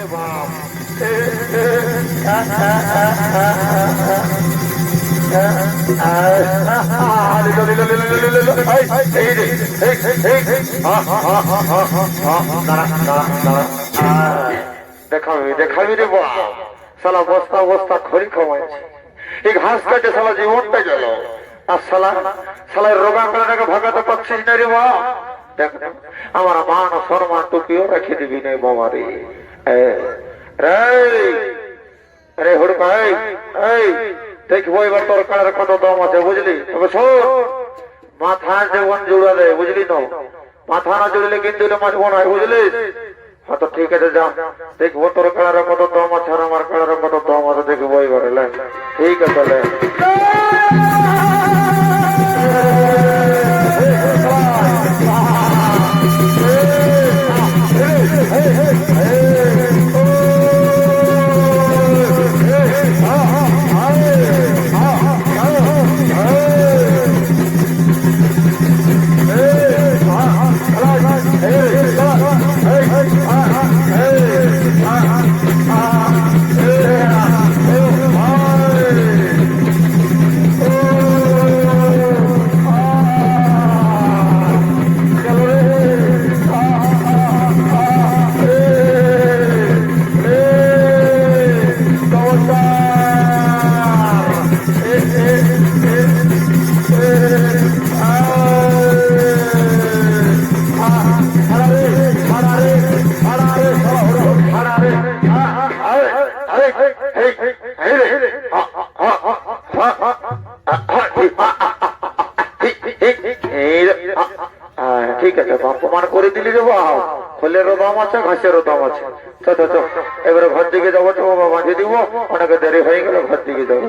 বাপ দেখাবি দেখাবি রে বাপ সালা বস্তা বস্তা খড়ি খাওয়াইছে এই ঘাস কাটে সালা জীবনটা গেল আর সালা সালার রোগা করাটাকে ভাগাতে পারছিস না রে বাপ দেখ আমার মান ও সম্মান টুকিও রেখে দিবি না বাবা রে রে হুড়কা এই দেখবো এবার তোর কাড়ার কত দম আছে বুঝলি তবে শোন মাথা যেমন জুড়া দেয় বুঝলি তো মাথা না জুড়লে কিন্তু মাছবো না বুঝলি হ্যাঁ তো ঠিক আছে যা দেখবো তোর কাড়ার কত দম আছে আর আমার কাড়ার কত দম আছে দেখবো এবারে ঠিক আছে ঠিক আছে প্রমাণ করে দিলি রে বাপ খোলেরও দাম আছে ঘাসেরও দাম আছে তো এবারে ঘর দিকে যাবো তো বাবা মাঝে দিব অনেকে দেরি হয়ে গেল ঘর দিকে যাবো